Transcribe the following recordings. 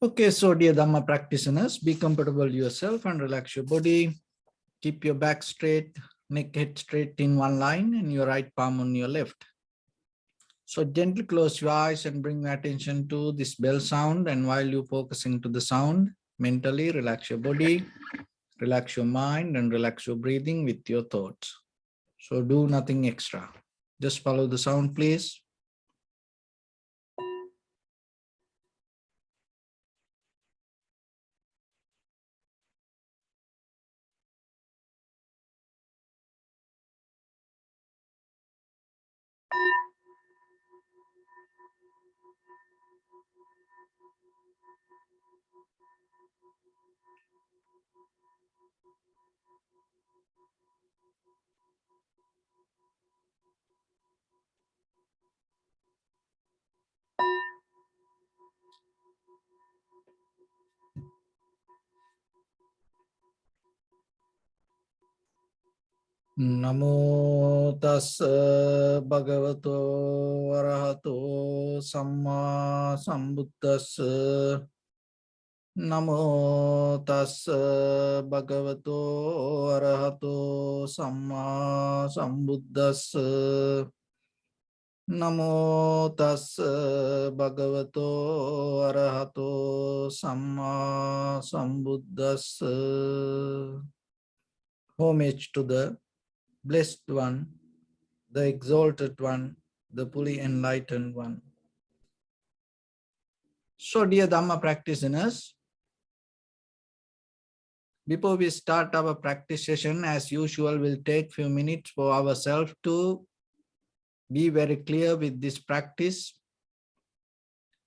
Okay, so dear Dhamma practitioners, be comfortable yourself and relax your body. Keep your back straight, neck head straight in one line and your right palm on your left. So gently close your eyes and bring your attention to this bell sound. And while you're focusing to the sound, mentally relax your body, relax your mind and relax your breathing with your thoughts. So do nothing extra. Just follow the sound, please. Namo tassa bhagavato arahato samma sambuddhassa. Namo tassa bhagavato arahato samma sambuddhassa. Namo tassa bhagavato arahato samma sambuddhassa. Homage to the Blessed One, the Exalted One, the fully enlightened One. So dear Dhamma practitioners, before we start our practice session, as usual, we'll take few minutes for ourselves to be very clear with this practice.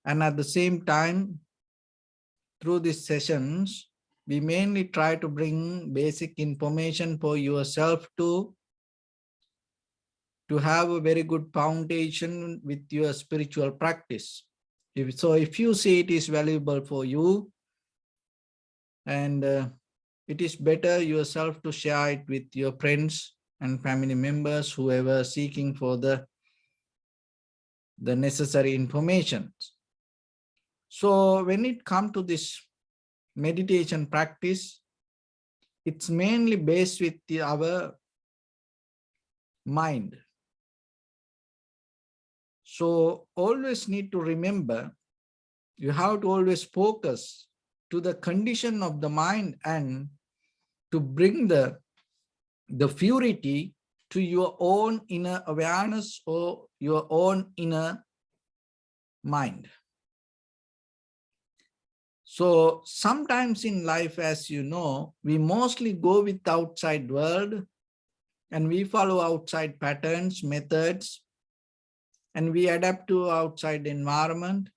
And at the same time, through these sessions, we mainly try to bring basic information for yourself to have a very good foundation with your spiritual practice. If you see it is valuable for you, and it is better yourself to share it with your friends and family members, whoever seeking for the necessary information. So when it comes to this meditation practice, it's mainly based with our mind. So always need to remember, you have to always focus to the condition of the mind and to bring the purity to your own inner awareness or your own inner mind. So sometimes in life, as you know, we mostly go with the outside world and we follow outside patterns, methods, and we adapt to outside environment.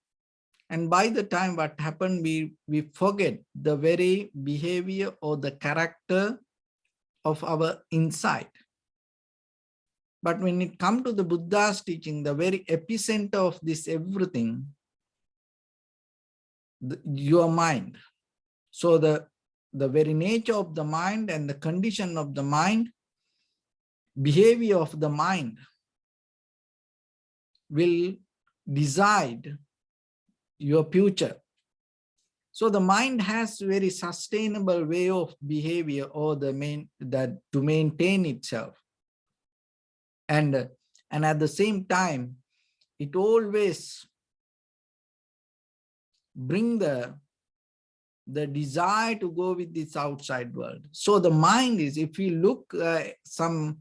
And by the time what happened, we forget the very behavior or the character of our inside. But when it comes to the Buddha's teaching, the very epicenter of this everything, your mind. So the very nature of the mind and the condition of the mind, behavior of the mind will decide your future. So the mind has very sustainable way of behavior or to maintain itself. And at the same time, it always bring the desire to go with this outside world. So the mind is, if we look some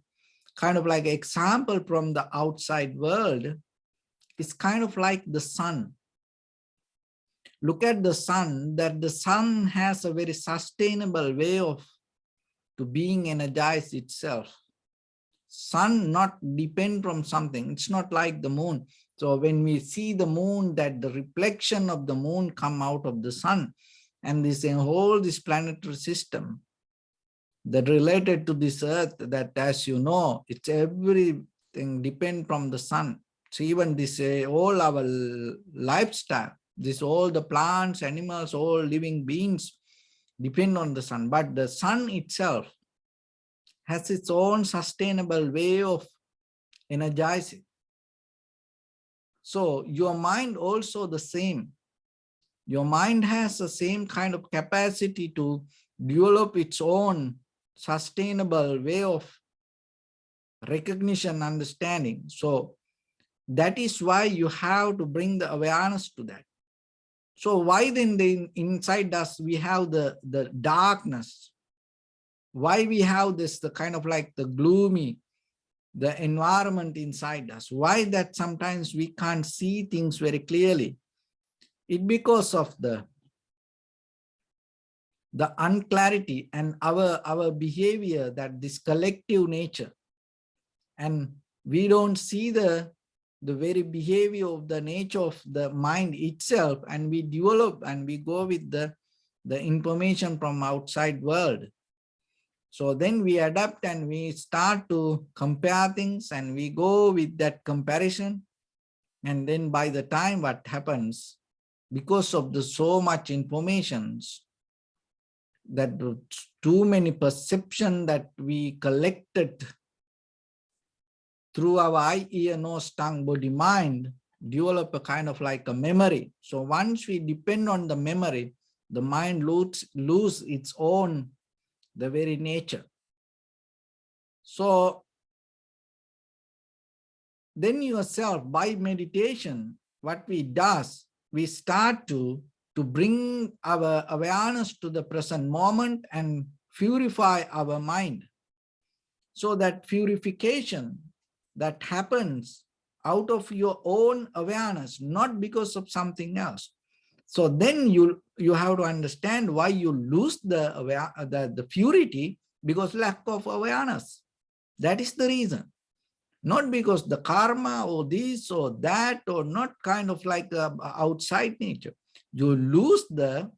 kind of like example from the outside world, it's kind of like the sun. Look at the sun, that the sun has a very sustainable way of to being energized itself. Sun not depend from something. It's not like the moon. So when we see the moon, that the reflection of the moon come out of the sun, and this whole this planetary system that related to this earth, that as you know, it's everything depend from the sun. So even this all our lifestyle, this all the plants, animals, all living beings depend on the sun. But the sun itself has its own sustainable way of energizing. So your mind also the same. Your mind has the same kind of capacity to develop its own sustainable way of recognition, understanding. So that is why you have to bring the awareness to that. So why then inside us we have the darkness? Why we have this, the kind of like the gloomy, the environment inside us? Why that sometimes we can't see things very clearly? It because of the unclarity and our behavior, that this collective nature. And we don't see the very behavior of the nature of the mind itself, and we develop and we go with the information from outside world. So then we adapt and we start to compare things, and we go with that comparison. And then by the time what happens, because of the so much informations, that too many perception that we collected through our eye, ear, nose, tongue, body, mind, develop a kind of like a memory. So once we depend on the memory, the mind lose its own, the very nature. So then yourself, by meditation, what we does, we start to bring our awareness to the present moment and purify our mind. So that purification that happens out of your own awareness, not because of something else. So then you have to understand why you lose the purity, because lack of awareness. That is the reason. Not because the karma or this or that, or not kind of like outside nature. You lose the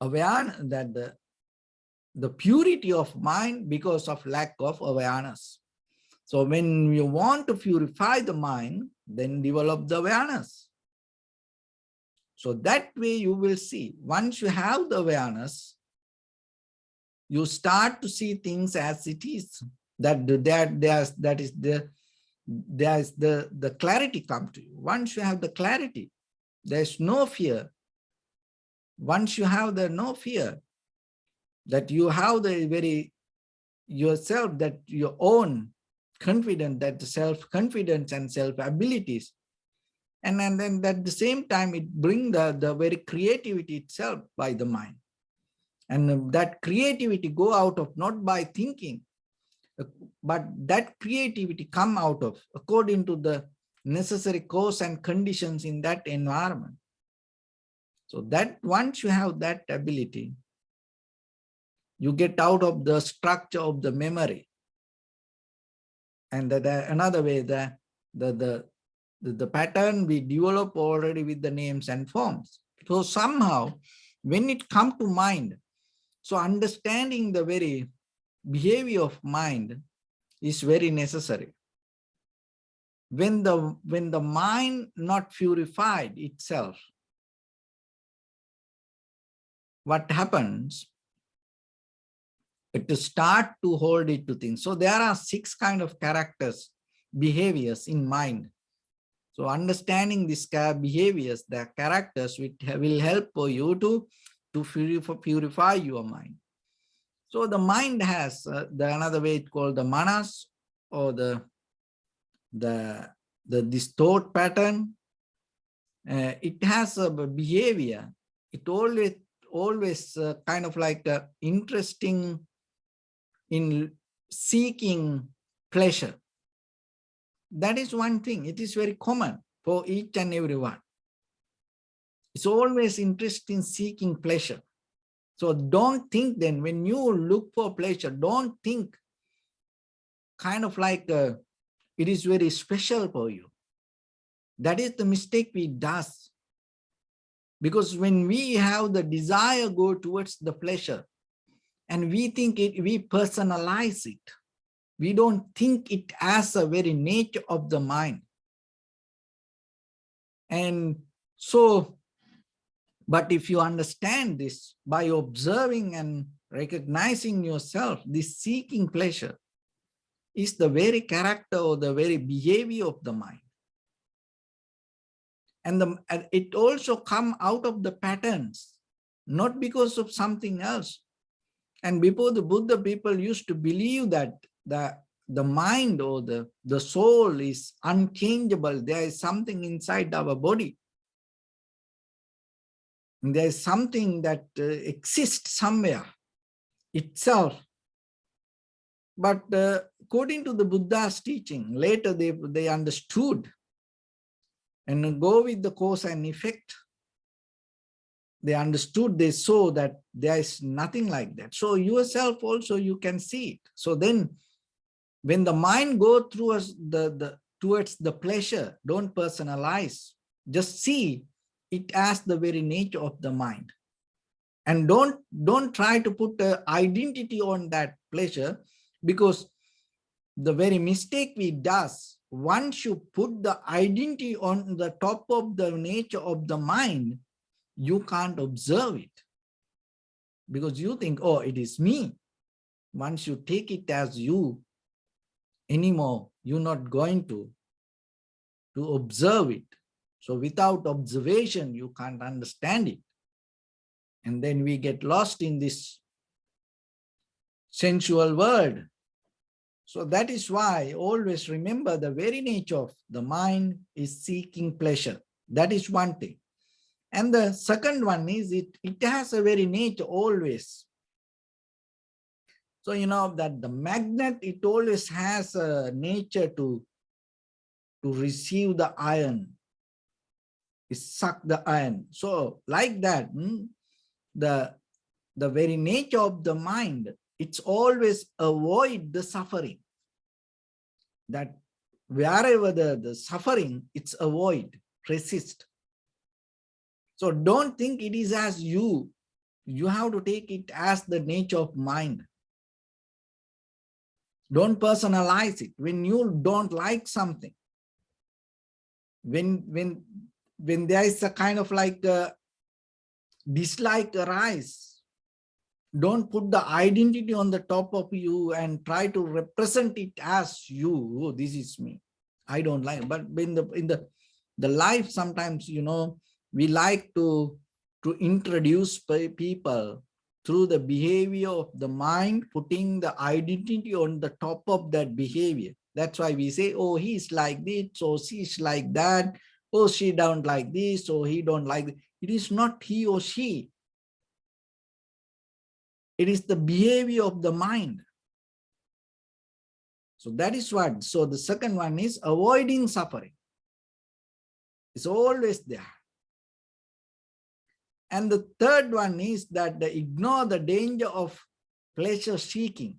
awareness, that the purity of mind, because of lack of awareness. So when you want to purify the mind, then develop the awareness. So that way you will see. Once you have the awareness, you start to see things as it is. There's the clarity come to you. Once you have the clarity, there's no fear. Once you have the no fear, that you have the very yourself, that your own confidence, that the self-confidence and self-abilities. And then at the same time, it brings the very creativity itself by the mind. And that creativity go out of not by thinking, but that creativity come out of according to the necessary cause and conditions in that environment. So that once you have that ability, you get out of the structure of the memory. And that another way, the pattern we develop already with the names and forms. So somehow, when it comes to mind, so understanding the very behavior of mind is very necessary. When the mind not purified itself, what happens? It to start to hold it to things. So there are 6 kind of characters, behaviors in mind. So understanding these behaviors, the characters, will help for you to purify your mind. So the mind has another way it's called the manas, or this thought pattern. It has a behavior. It always kind of like interesting in seeking pleasure. That is one thing. It is very common for each and everyone. It's always interest in seeking pleasure. So don't think then, when you look for pleasure, don't think kind of like it is very special for you. That is the mistake we do. Because when we have the desire go towards the pleasure, and we think it, we personalize it. We don't think it as a very nature of the mind. And so, but if you understand this by observing and recognizing yourself, this seeking pleasure is the very character or the very behavior of the mind. And it also come out of the patterns, not because of something else. And before the Buddha, people used to believe that the mind or the soul is unchangeable. There is something inside our body. There is something that exists somewhere itself. But according to the Buddha's teaching, later they understood and go with the cause and effect. They understood, they saw that there is nothing like that. So yourself also, you can see it. So then when the mind goes towards towards the pleasure, don't personalize. Just see it as the very nature of the mind. And don't try to put an identity on that pleasure, because the very mistake we does, once you put the identity on the top of the nature of the mind, you can't observe it, because you think, oh, it is me. Once you take it as you anymore, you're not going to observe it. So without observation, you can't understand it. And then we get lost in this sensual world. So that is why always remember the very nature of the mind is seeking pleasure. That is one thing. And the second one is it has a very nature always. So you know that the magnet, it always has a nature to receive the iron. It suck the iron. So like that, the very nature of the mind, it's always avoid the suffering. That wherever the suffering, it's avoid, resist. So don't think it is as you. You have to take it as the nature of mind. Don't personalize it. When you don't like something, when there is a kind of like a dislike arise, don't put the identity on the top of you and try to represent it as you. Oh, this is me. I don't like it. But in the life, sometimes, you know, we like to introduce people through the behavior of the mind, putting the identity on the top of that behavior. That's why we say, oh, he's like this, or she's like that, oh, she don't like this, or he don't like this. It is not he or she. It is the behavior of the mind. So that is what. So the second one is avoiding suffering. It's always there. And the third one is that they ignore the danger of pleasure seeking.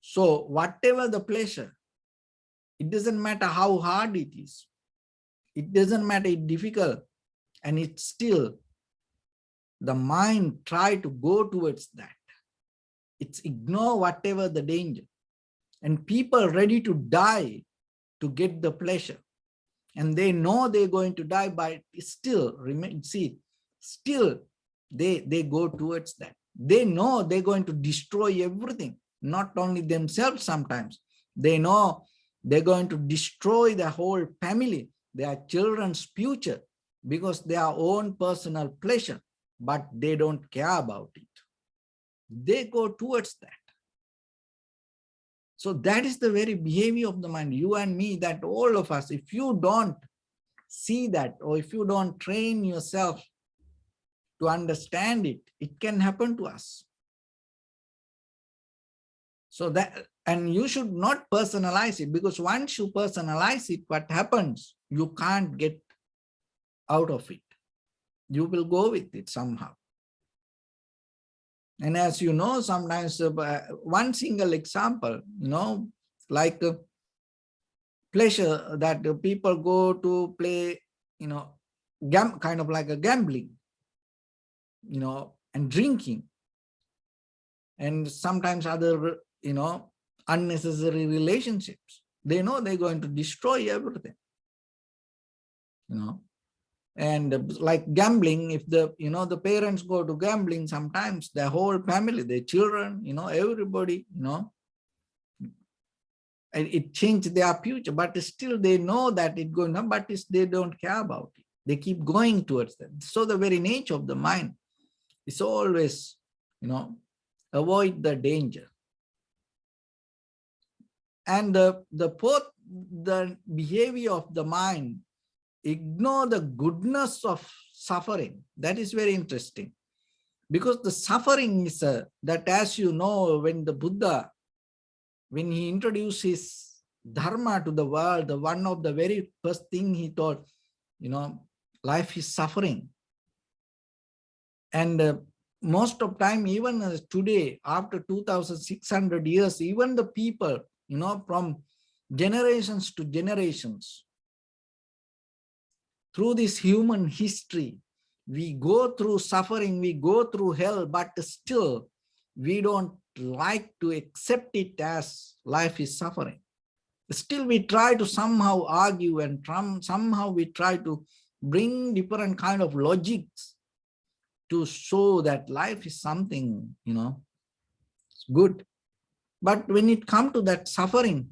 So whatever the pleasure, it doesn't matter how hard it is. It doesn't matter it's difficult. And it's still, the mind try to go towards that. It's ignore whatever the danger. And people ready to die to get the pleasure. And they know they're going to die, but still, still they go towards that. They know they're going to destroy everything, not only themselves sometimes. They know they're going to destroy the whole family, their children's future, because their own personal pleasure, but they don't care about it. They go towards that. So that is the very behavior of the mind, you and me, that all of us, if you don't see that, or if you don't train yourself to understand it, it can happen to us. So that, and you should not personalize it, because once you personalize it, what happens? You can't get out of it. You will go with it somehow. And as you know, sometimes one single example, you know, like pleasure that people go to play, you know, kind of like a gambling, you know, and drinking, and sometimes other, you know, unnecessary relationships. They know they're going to destroy everything, you know. And like gambling, if the, you know, the parents go to gambling, sometimes the whole family, their children, you know, everybody, you know, and it changed their future, but still they know that it's going on, but they don't care about it. They keep going towards that. So the very nature of the mind is always, avoid the danger. And the behavior of the mind, ignore the goodness of suffering. That is very interesting, because the suffering is that, as you know, when the Buddha, when he introduced his Dharma to the world, one of the very first thing he taught, life is suffering. And most of time, even today, after 2,600 years, even the people, from generations to generations, through this human history, we go through suffering, we go through hell, but still we don't like to accept it as life is suffering. Still we try to somehow argue, and somehow we try to bring different kind of logics to show that life is something, good. But when it comes to that suffering,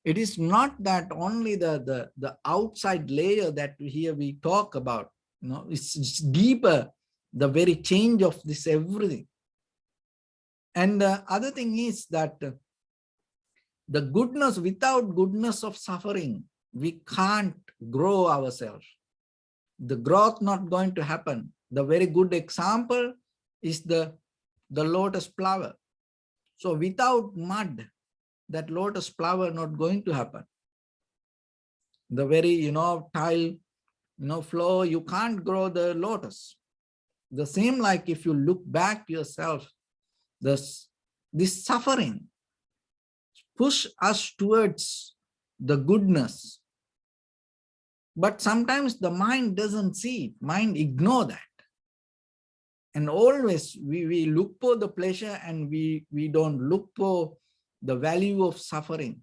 it is not that only the outside layer that here we talk about, it's deeper, the very change of this everything. And the other thing is that the goodness, without goodness of suffering, we can't grow ourselves. The growth not going to happen. The very good example is the lotus flower. So without mud, that lotus flower not going to happen. The very, tile, floor, you can't grow the lotus. The same like if you look back yourself, this suffering push us towards the goodness. But sometimes the mind doesn't see it. Mind ignore that. And always we look for the pleasure, and we don't look for the value of suffering.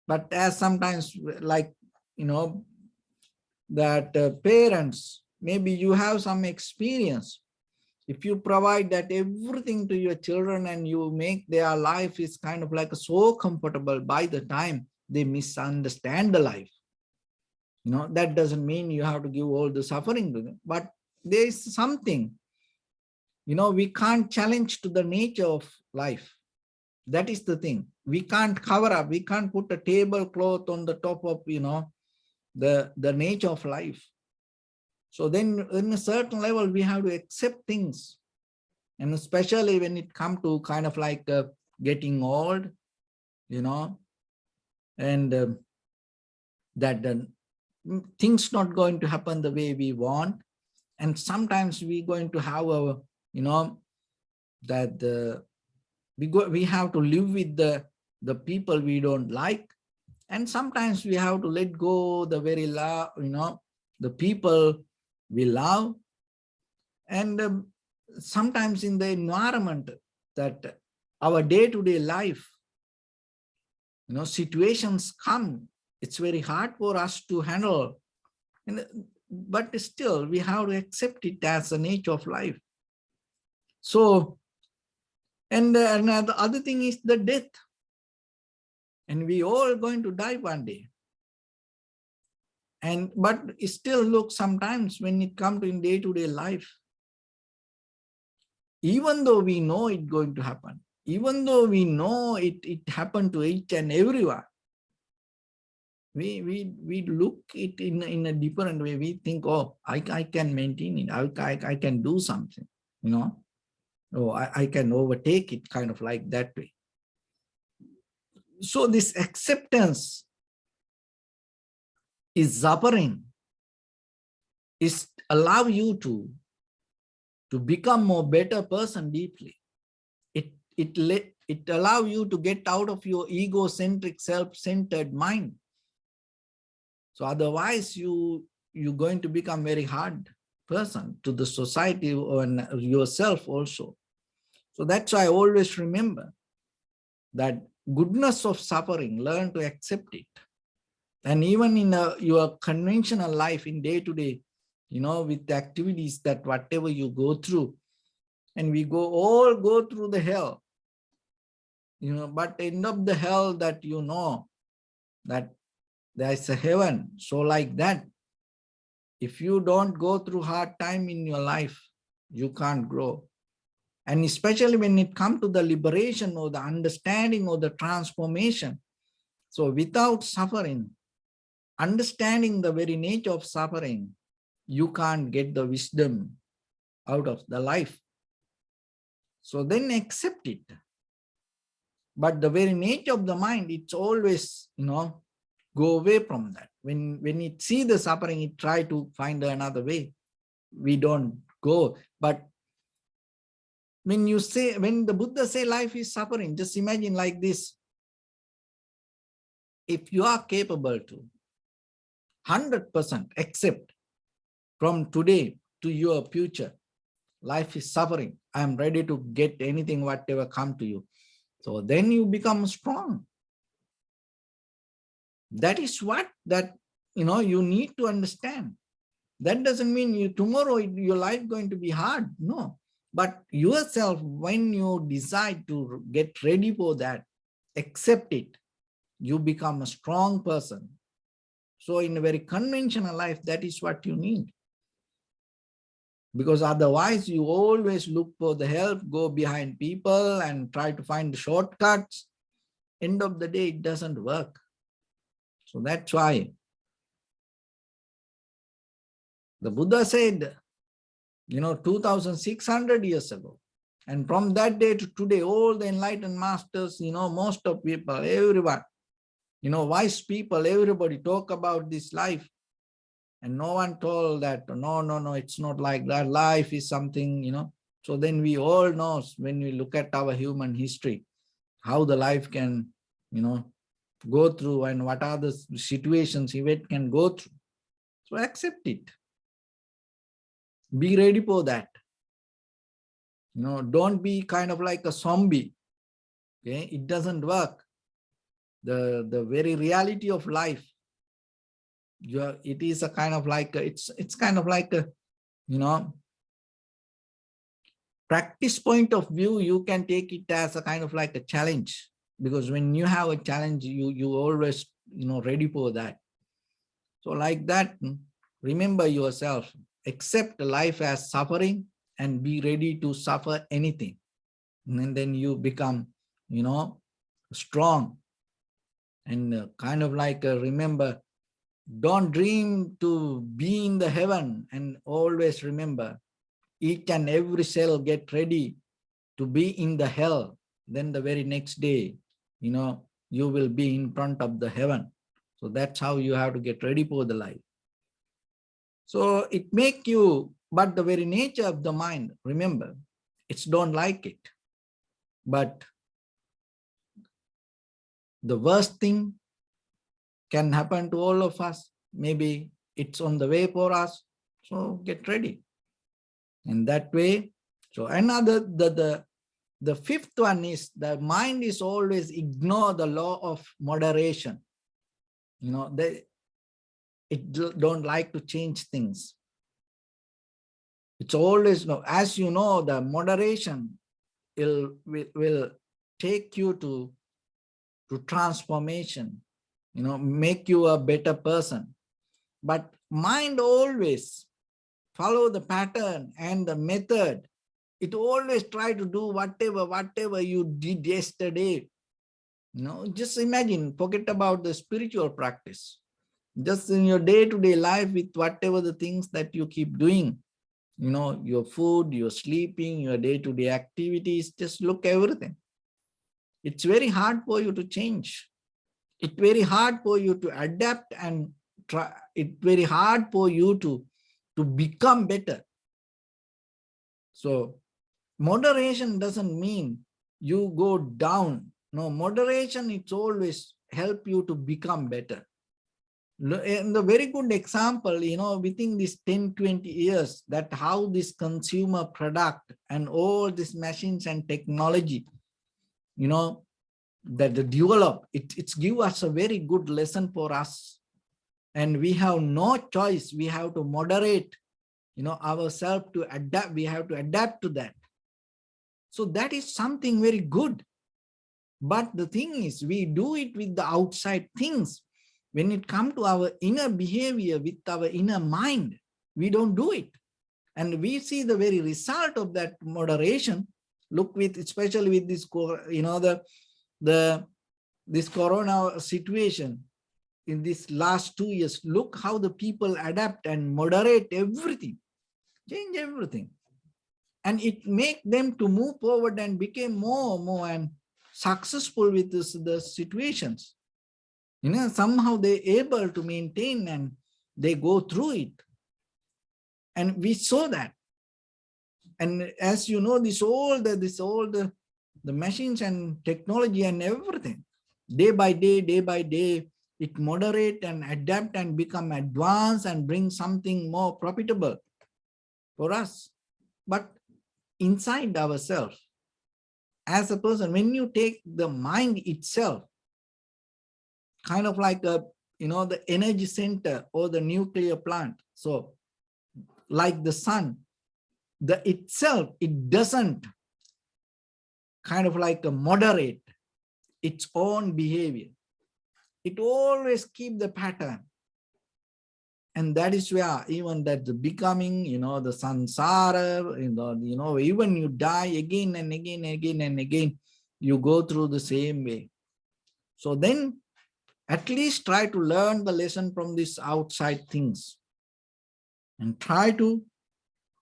But as sometimes, like, that parents, maybe you have some experience. If you provide that everything to your children and you make their life is kind of like so comfortable, by the time they misunderstand the life, that doesn't mean you have to give all the suffering to them. But there is something, we can't challenge to the nature of life. That is the thing. We can't cover up. We can't put a tablecloth on the top of, the nature of life. So then in a certain level, we have to accept things. And especially when it comes to kind of like getting old, and that things not going to happen the way we want. And sometimes we're going to have our, that we have to live with the people we don't like. And sometimes we have to let go the very love, the people we love. And sometimes in the environment, that our day-to-day life, situations come, it's very hard for us to handle. But still, we have to accept it as the nature of life. So, and the other thing is the death. And we all going to die one day. But it still looks sometimes when it comes to in day-to-day life, even though we know it's going to happen, even though we know it happened to each and everyone, we look it in a different way. We think, oh, I can maintain it. I can do something, Oh, I can overtake it, kind of like that way. So this acceptance is suffering, is allow you to become more better person deeply. It allow you to get out of your egocentric, self-centered mind. So otherwise you're going to become very hard person to the society and yourself also. So that's why I always remember that goodness of suffering, learn to accept it. And even in your conventional life in day-to-day, with the activities that whatever you go through, and we all go through the hell, but end of the hell that that there's a heaven. So like that, if you don't go through hard time in your life, you can't grow. And especially when it comes to the liberation or the understanding or the transformation. So without suffering, understanding the very nature of suffering, you can't get the wisdom out of the life. So then accept it. But the very nature of the mind, it's always, go away from that. When it see the suffering, it try to find another way. We don't go. But when the Buddha say life is suffering, just imagine like this. If you are capable to 100% accept from today to your future, life is suffering, I am ready to get anything, whatever come to you. So then you become strong. That is what you need to understand. That doesn't mean tomorrow your life going to be hard. No. But yourself, when you decide to get ready for that, accept it, you become a strong person. So in a very conventional life, that is what you need. Because otherwise you always look for the help, go behind people and try to find the shortcuts. End of the day, it doesn't work. So that's why the Buddha said, 2,600 years ago. And from that day to today, all the enlightened masters, most of people, everyone, wise people, everybody talk about this life. And no one told that, no, it's not like that. Life is something, So then we all know when we look at our human history, how the life can, go through and what are the situations it can go through. So accept it. Be ready for that. Don't be kind of like a zombie. Okay, it doesn't work. The very reality of life, it is a kind of like it's kind of like a practice point of view. You can take it as a kind of like a challenge, because when you have a challenge, you always ready for that. So like that, remember yourself, accept life as suffering and be ready to suffer anything. And then you become, strong. And kind of like, remember, don't dream to be in the heaven, and always remember, each and every cell get ready to be in the hell. Then the very next day, you will be in front of the heaven. So that's how you have to get ready for the life. So it make you, but the very nature of the mind, remember, it's don't like it. But the worst thing can happen to all of us. Maybe it's on the way for us. So get ready. In that way. So another, the fifth one is the mind is always ignore the law of moderation. It don't like to change things. It's always, as you know, the moderation will take you to transformation, make you a better person. But mind always follow the pattern and the method. It always try to do whatever you did yesterday. Just imagine, forget about the spiritual practice. Just in your day-to-day life, with whatever the things that you keep doing, your food, your sleeping, your day-to-day activities, just look everything. It's very hard for you to change. It's very hard for you to adapt and try. It's very hard for you to become better. So moderation doesn't mean you go down. No, moderation, it's always help you to become better. And the very good example, within this 10, 20 years, that how this consumer product and all these machines and technology, that the develop, it's give us a very good lesson for us. And we have no choice. We have to moderate, ourselves to adapt. We have to adapt to that. So that is something very good. But the thing is, we do it with the outside things. when it comes to our inner behavior with our inner mind, we don't do it. And we see the very result of that moderation. Look with, especially with this, this corona situation in this last 2 years, look how the people adapt and moderate everything, change everything. And it make them to move forward and become more and successful with the situations. Somehow they're able to maintain and they go through it. And we saw that. And as you know, the machines and technology and everything, day by day, it moderate and adapt and become advanced and bring something more profitable for us. But inside ourselves, as a person, when you take the mind itself, kind of like the energy center or the nuclear plant. So like the sun, it doesn't kind of like moderate its own behavior. It always keep the pattern. And that is where even that the becoming, the samsara, even you die again and again and again and again, you go through the same way. So then at least try to learn the lesson from these outside things and try to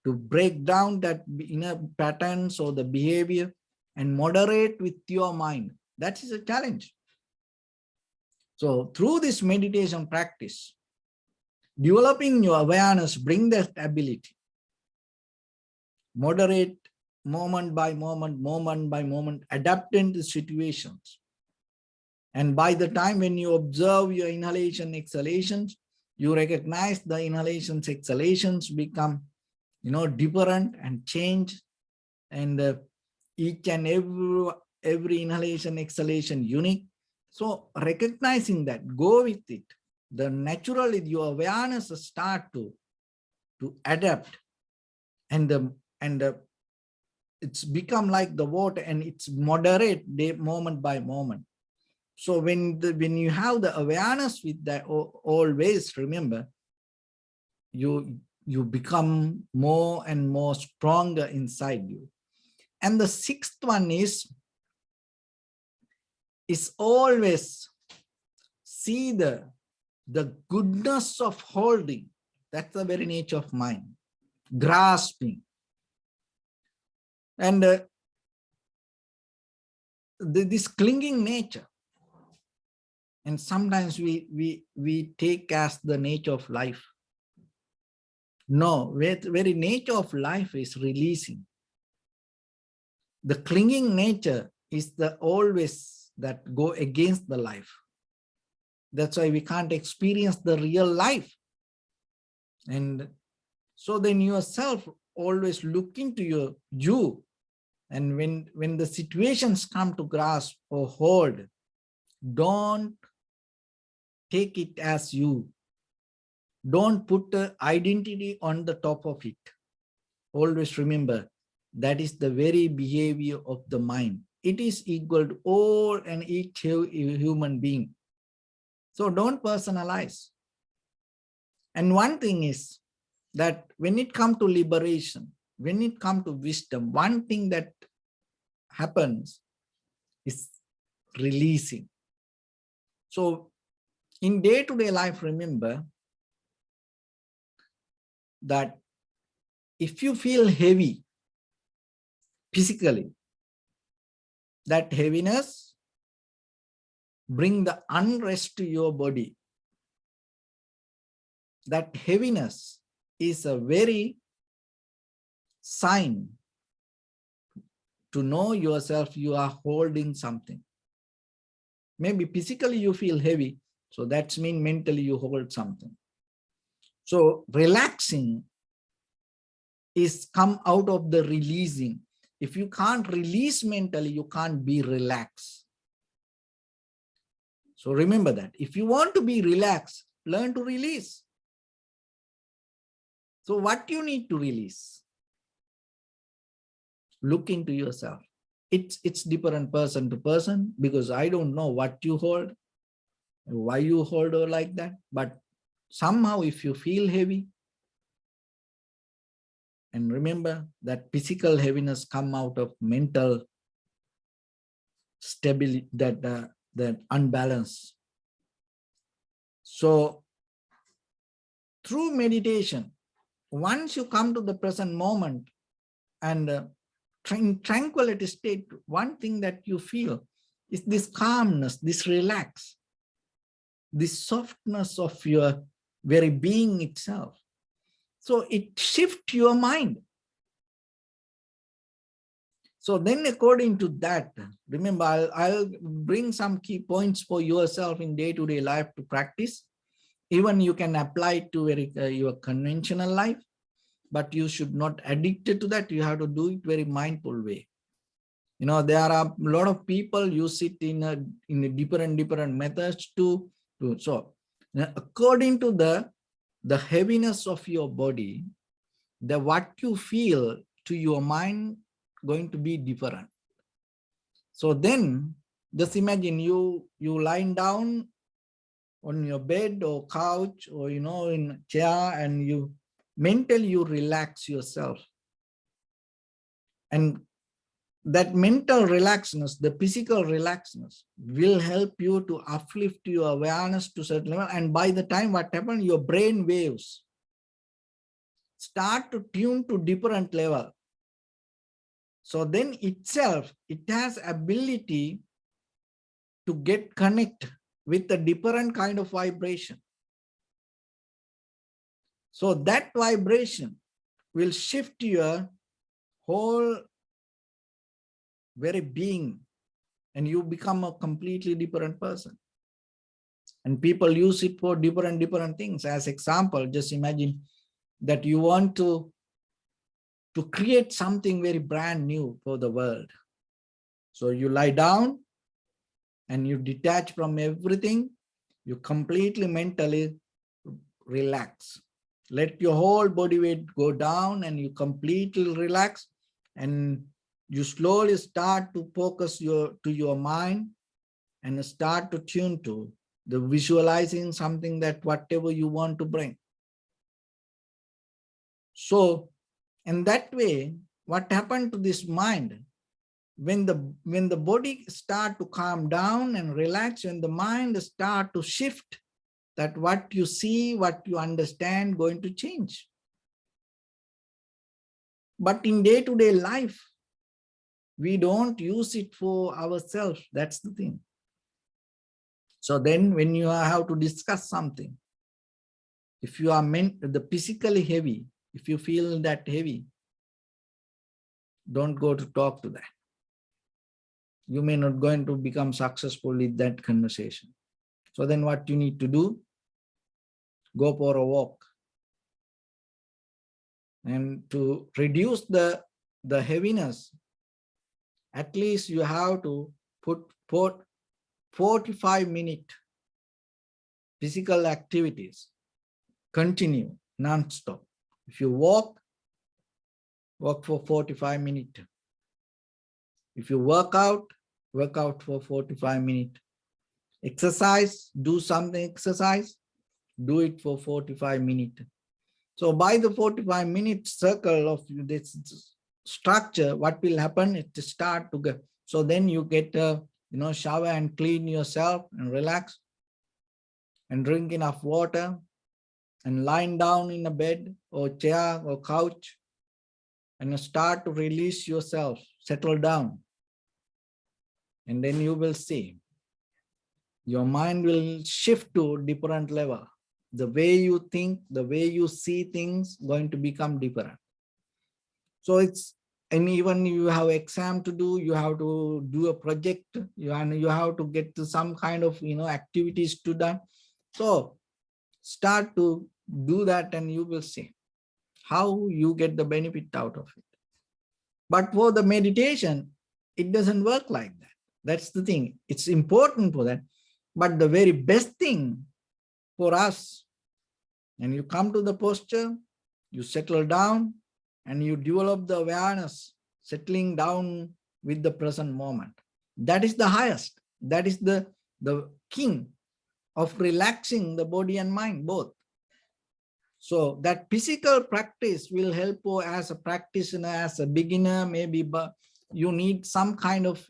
break down that inner patterns or the behavior and moderate with your mind. That is a challenge. So through this meditation practice, developing your awareness, bring that ability. Moderate moment by moment, adapting to situations. And by the time when you observe your inhalation, exhalations, you recognize the inhalations, exhalations become, different and change. And each and every inhalation, exhalation unique. So recognizing that, go with it. The naturally your awareness start to adapt, and it's become like the water, and it's moderate day moment by moment. So when you have the awareness with that, always remember, you become more and more stronger inside you. And the sixth one is always see the goodness of holding. That's the very nature of mind. Grasping. And this clinging nature. And sometimes we take as the nature of life. No, the very nature of life is releasing. The clinging nature is the always that go against the life. That's why we can't experience the real life. And so then yourself always look into you. And when the situations come to grasp or hold, don't take it as you. Don't put the identity on the top of it. Always remember, that is the very behavior of the mind. It is equal to all and each human being. So don't personalize. And one thing is that when it comes to liberation, when it comes to wisdom, one thing that happens is releasing. So in day-to-day life, remember that if you feel heavy physically, that heaviness bring the unrest to your body. That heaviness is a very sign to know yourself, you are holding something. Maybe physically you feel heavy, so that's mean mentally you hold something. So relaxing is come out of the releasing. If you can't release mentally, you can't be relaxed. So remember that. If you want to be relaxed, learn to release. So what you need to release? Look into yourself. It's different person to person, because I don't know what you hold. why you hold on like that. But somehow if you feel heavy, and remember that physical heaviness come out of mental stability, that unbalance. So through meditation, once you come to the present moment and in tranquility state, one thing that you feel is this calmness, this relax, this softness of your very being itself. So it shifts your mind. So then according to that, remember, I'll bring some key points for yourself in day-to-day life to practice. Even you can apply it to your conventional life, but you should not addicted to that. You have to do it very mindful way. You know, there are a lot of people use it in a different methods to do. So according to the heaviness of your body, the what you feel to your mind going to be different. So then just imagine you lying down on your bed or couch or in a chair, and you mentally you relax yourself, and that mental relaxedness, the physical relaxedness will help you to uplift your awareness to a certain level. And by the time what happens, your brain waves start to tune to different level. So then itself, it has ability to get connect with a different kind of vibration. So that vibration will shift your whole very being, and you become a completely different person. And people use it for different things. As example, just imagine that you want to create something very brand new for the world. So you lie down and you detach from everything. You completely mentally relax. Let your whole body weight go down and you completely relax, and you slowly start to focus to your mind and start to tune to the visualizing something that whatever you want to bring. So in that way, what happened to this mind? When the body start to calm down and relax, when the mind start to shift, that what you see, what you understand going to change. But in day-to-day life, we don't use it for ourselves. That's the thing. So then when you have to discuss something, if you are the physically heavy, if you feel that heavy, don't go to talk to that. You may not going to become successful in that conversation. So then what you need to do, go for a walk. And to reduce the heaviness, at least you have to put 45-minute physical activities, continue non-stop. If you walk for 45 minutes. If you work out for 45 minutes. Exercise, do something exercise, do it for 45 minutes. So by the 45-minute circle of this structure, what will happen? It start to get. So then you get shower and clean yourself and relax and drink enough water and lying down in a bed or chair or couch and start to release yourself, settle down. And then you will see your mind will shift to a different level. The way you think, the way you see things going to become different. So and even you have exam to do, you have to do a project, you have to get to some kind of activities to done. So start to do that and you will see how you get the benefit out of it. But for the meditation, it doesn't work like that. That's the thing. It's important for that. But the very best thing for us, and you come to the posture, you settle down, and you develop the awareness, settling down with the present moment. That is the highest. That is the king of relaxing the body and mind both. So that physical practice will help you as a practitioner, as a beginner, maybe, but you need some kind of,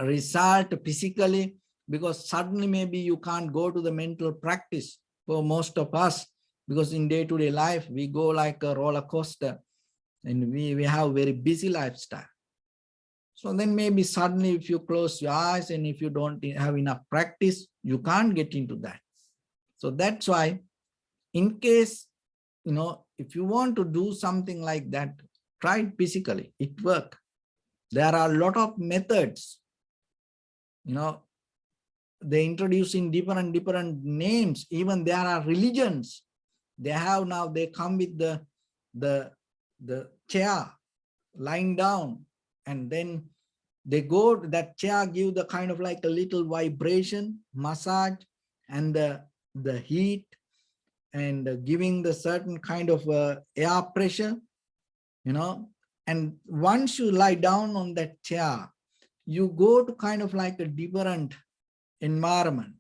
result physically, because suddenly maybe you can't go to the mental practice for most of us, because in day-to-day life, we go like a roller coaster and we have very busy lifestyle. So then maybe suddenly if you close your eyes and if you don't have enough practice, you can't get into that. So that's why in case, if you want to do something like that, try it physically, it works. There are a lot of methods, they introduce in different names. Even there are religions. They come with the chair lying down, and then they go, that chair give the kind of like a little vibration, massage, and the heat, and giving the certain kind of air pressure, and once you lie down on that chair, you go to kind of like a different environment,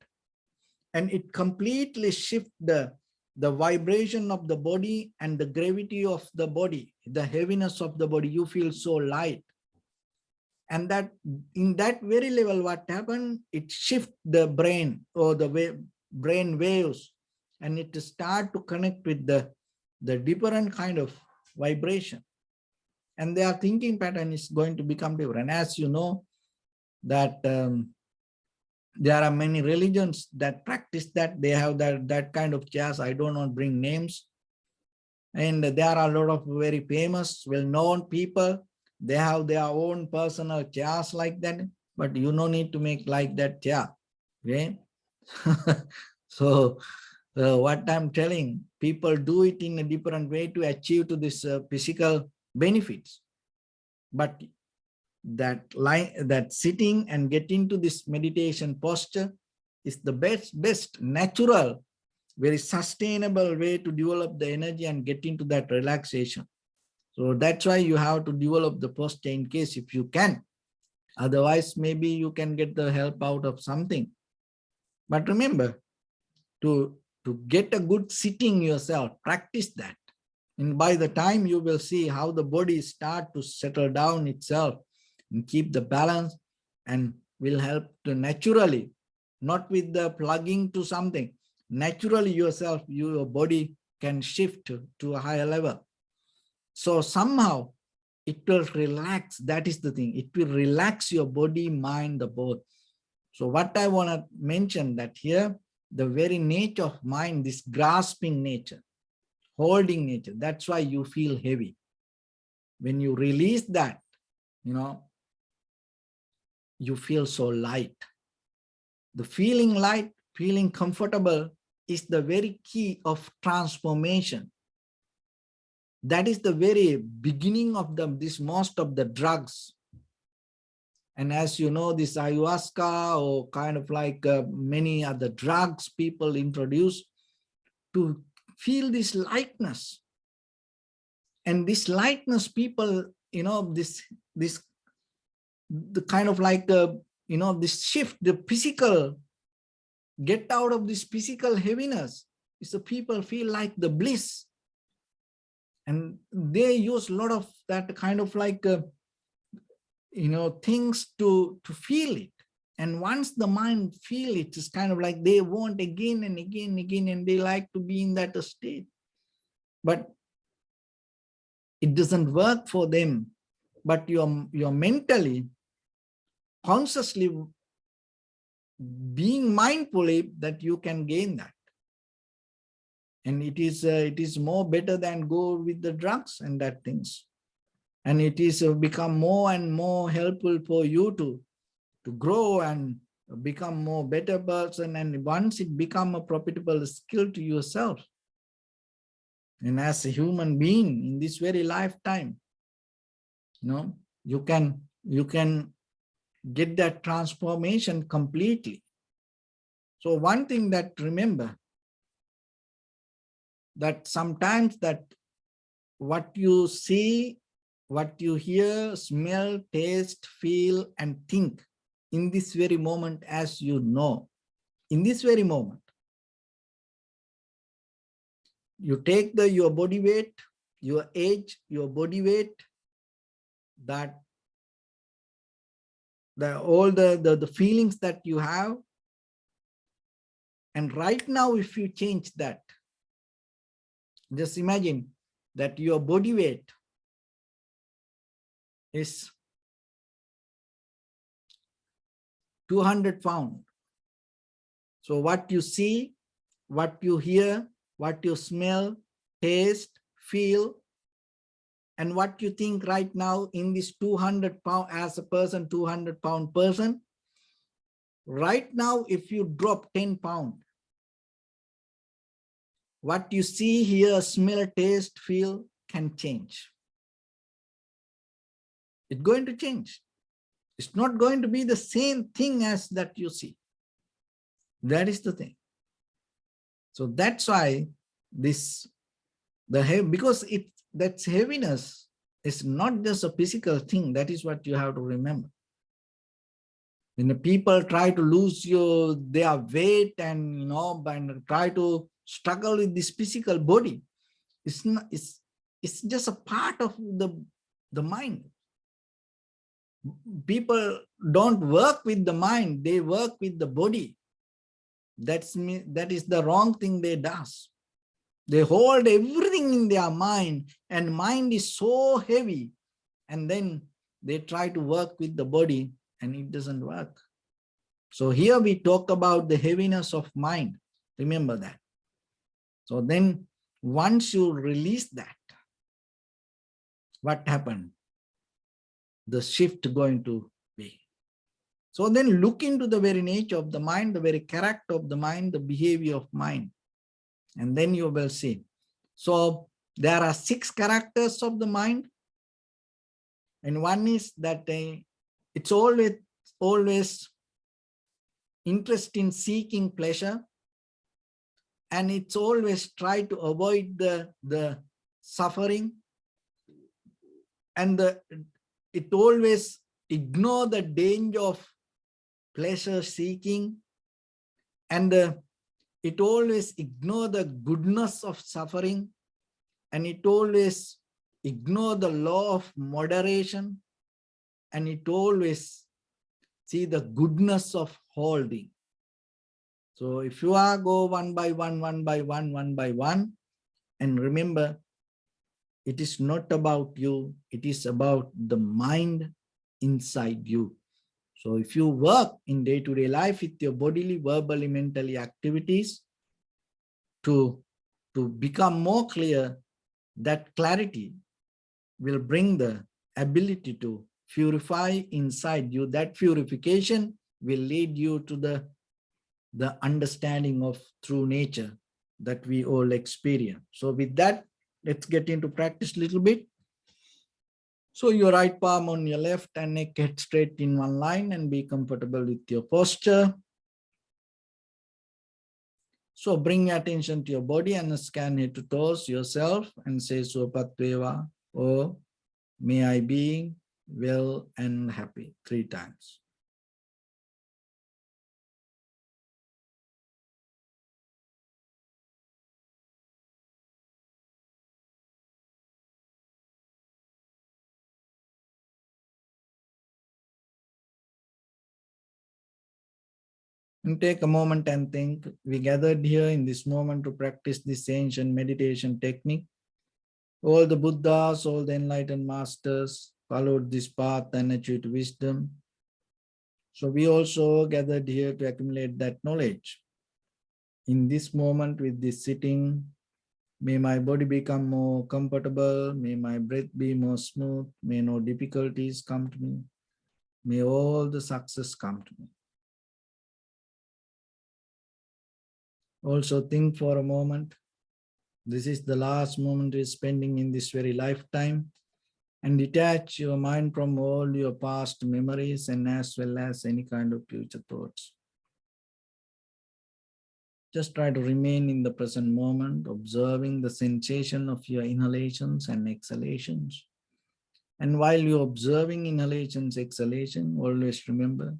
and it completely shifts the vibration of the body and the gravity of the body, the heaviness of the body. You feel so light. And that in that very level, what happened, it shifts the brain or the brain waves, and it start to connect with the different kind of vibration. And their thinking pattern is going to become different. As you know, that there are many religions that practice that. They have that kind of chairs. I don't want to bring names. And there are a lot of very famous, well-known people. They have their own personal chairs like that, but you no need to make like that chair. Okay. So what I'm telling, people do it in a different way to achieve to this physical benefits. But that sitting and get into this meditation posture is the best natural, very sustainable way to develop the energy and get into that relaxation. So that's why you have to develop the posture in case if you can. Otherwise, maybe you can get the help out of something. But remember, to get a good sitting yourself, practice that. And by the time you will see how the body start to settle down itself and keep the balance, and will help to naturally, not with the plugging to something, naturally yourself, your body can shift to a higher level. So somehow it will relax. That is the thing. It will relax your body, mind, the both. So what I want to mention that here, the very nature of mind, this grasping nature, holding nature, that's why you feel heavy. When you release that, you feel so light. The feeling light, feeling comfortable is the very key of transformation. That is the very beginning of this most of the drugs. And as you know, this ayahuasca or kind of like many other drugs people introduce to feel this lightness. And this lightness, people, the kind of like, this shift, the physical, get out of this physical heaviness, is the people feel like the bliss. And they use a lot of that kind of like, things to feel it. And once the mind feel it, it's kind of like they want again and again and again, and they like to be in that state. But it doesn't work for them. But you're mentally, consciously being mindfully that you can gain that. And it is more better than go with the drugs and that things. And it is become more and more helpful for you to grow and become more better person. And once it become a profitable skill to yourself, and as a human being in this very lifetime, you can get that transformation completely. So one thing that remember, that sometimes that what you see, what you hear, smell, taste, feel, and think in this very moment, as you know, in this very moment, you take your body weight, your age, your body weight, that all the feelings that you have. And right now, if you change that, just imagine that your body weight is 200 pounds. So what you see, what you hear, what you smell, taste, feel, and what you think right now in this 200 pound, as a person, 200-pound person, right now, if you drop 10 pounds, what you see, hear, smell, taste, feel can change. It's going to change. It's not going to be the same thing as that you see. That is the thing. So that's why because that's heaviness is not just a physical thing. That is what you have to remember. When the people try to lose their weight and and try to struggle with this physical body, it's just a part of the mind. People don't work with the mind, they work with the body. That is the wrong thing they do. They hold everything in their mind, and mind is so heavy, and then they try to work with the body and it doesn't work. So here we talk about the heaviness of mind. Remember that. So then once you release that, what happened? The shift going to be. So then look into the very nature of the mind, the very character of the mind, the behavior of mind, and then you will see. So there are 6 characters of the mind, and one is that it's always interest in seeking pleasure, and it's always try to avoid the suffering, and it always ignore the danger of pleasure seeking, and it always ignore the goodness of suffering, and it always ignore the law of moderation, and it always see the goodness of holding. So if you go one by one, and remember, it is not about you, it is about the mind inside you. So if you work in day-to-day life with your bodily, verbally, mentally activities to become more clear, that clarity will bring the ability to purify inside you. That purification will lead you to the understanding of true nature that we all experience. So with that, let's get into practice a little bit. So your right palm on your left and neck head straight in one line, and be comfortable with your posture. So bring your attention to your body and scan head to toes yourself and say Suapat Veva, or may I be well and happy 3 times. And take a moment and think. We gathered here in this moment to practice this ancient meditation technique. All the Buddhas, all the enlightened masters followed this path and achieved wisdom. So we also gathered here to accumulate that knowledge. In this moment with this sitting, may my body become more comfortable. May my breath be more smooth. May no difficulties come to me. May all the success come to me. Also think for a moment. This is the last moment you're spending in this very lifetime, and detach your mind from all your past memories and as well as any kind of future thoughts. Just try to remain in the present moment, observing the sensation of your inhalations and exhalations. And while you're observing inhalations, exhalation, always remember,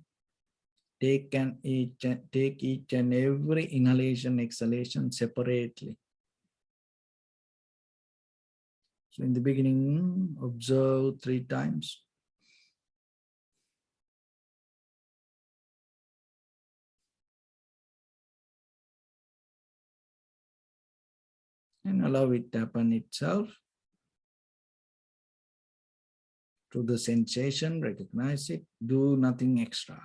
take each and every inhalation, exhalation separately. So in the beginning, observe 3 times. And allow it to happen itself. To the sensation, recognize it, do nothing extra.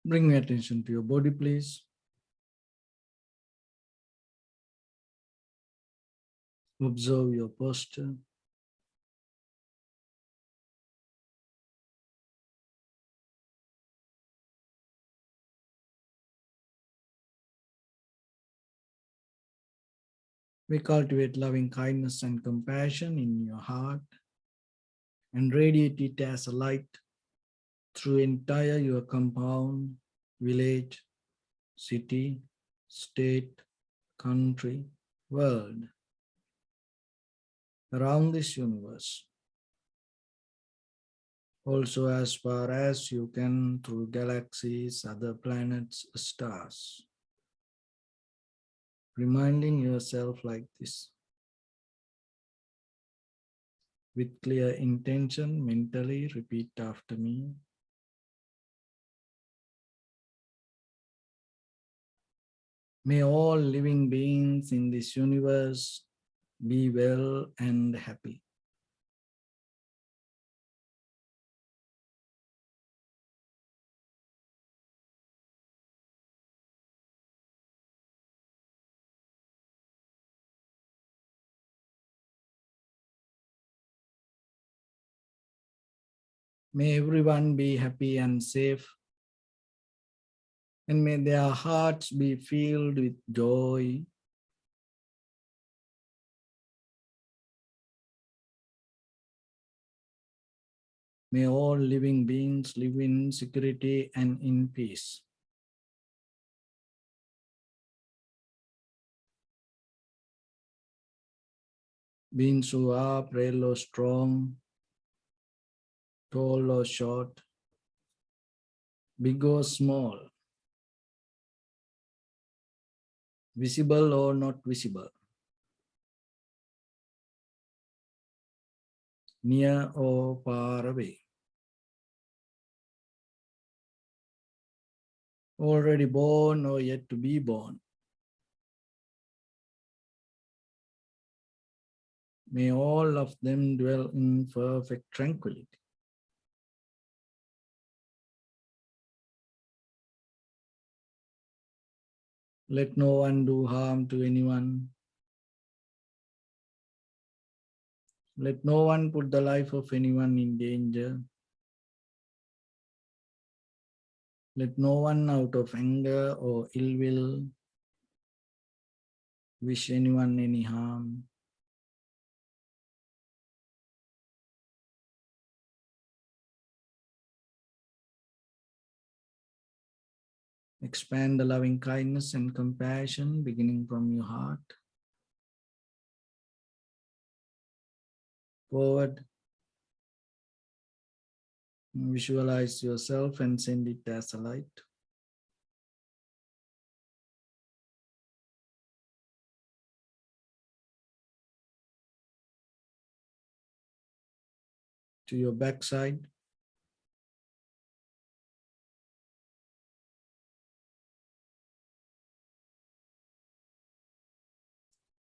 Bring your attention to your body, please. Observe your posture. We cultivate loving kindness and compassion in your heart and radiate it as a light through entire your compound, village, city, state, country, world, around this universe. Also as far as you can through galaxies, other planets, stars. Reminding yourself like this. With clear intention, mentally repeat after me. May all living beings in this universe be well and happy. May everyone be happy and safe, and may their hearts be filled with joy. May all living beings live in security and in peace. Beings who are frail or strong, tall or short, big or small, visible or not visible, near or far away, already born or yet to be born. May all of them dwell in perfect tranquility. Let no one do harm to anyone. Let no one put the life of anyone in danger. Let no one out of anger or ill will wish anyone any harm. Expand the loving kindness and compassion beginning from your heart. Forward. Visualize yourself and send it as a light. To your backside.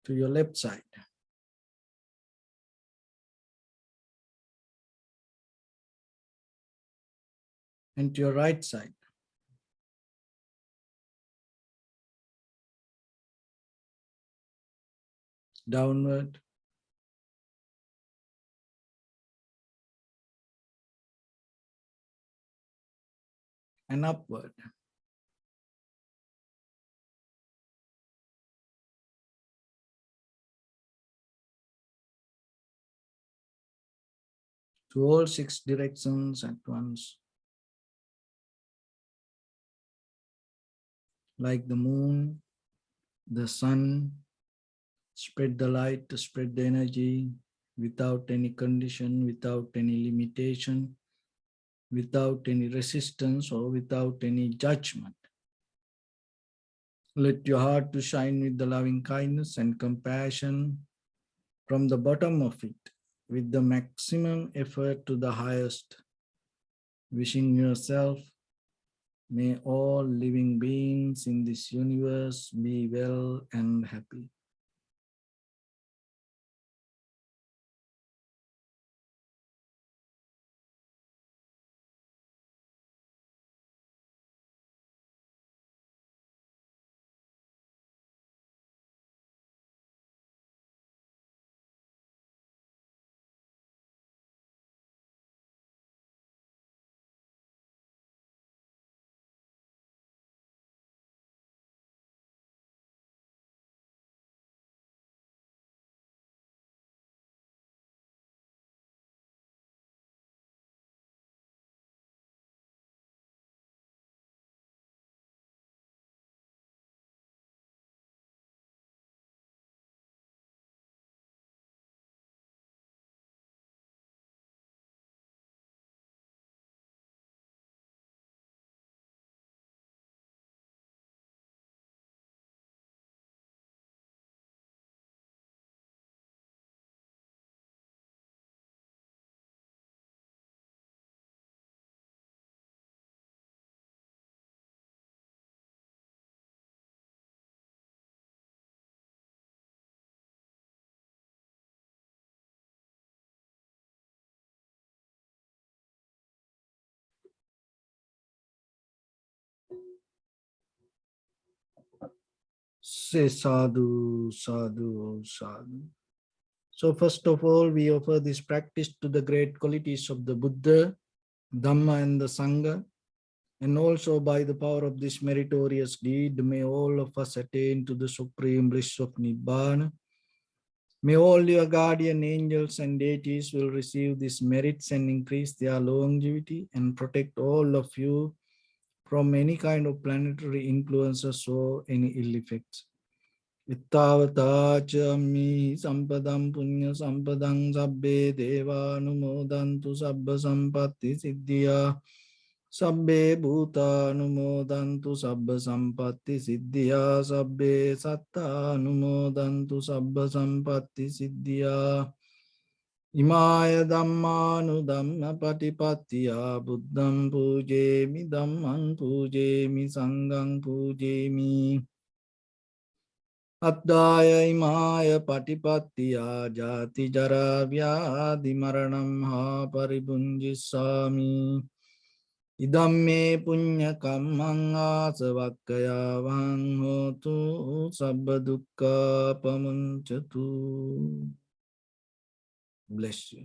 To your left side. And to your right side. Downward. And upward. To all 6 directions at once. Like the moon, the sun, spread the light, spread the energy without any condition, without any limitation, without any resistance or without any judgment. Let your heart to shine with the loving kindness and compassion from the bottom of it with the maximum effort to the highest. Wishing yourself, may all living beings in this universe be well and happy. Say sadhu, sadhu, sadhu. So first of all, we offer this practice to the great qualities of the Buddha, Dhamma and the Sangha. And also by the power of this meritorious deed, may all of us attain to the supreme bliss of Nibbana. May all your guardian angels and deities will receive these merits and increase their longevity and protect all of you from any kind of planetary influences or any ill effects. Ittavata-cha-mi sampadam punya sampadam sabbe deva anumodantu sabba sampatti siddhya sabbe bhuta anumodantu sabba sampatti siddhya sabbe satta anumodantu sabba sampatti siddhya imaya dhammanu dhamma patipattiya buddham pujemi dhammam pujemi sangham pujemi Addaya imaya patipattiya jati jara vyadhi maranam ha paribunjisami idamme punya kammang asavakkaya vang hotu sabba dukkha pamunchatu. Bless you.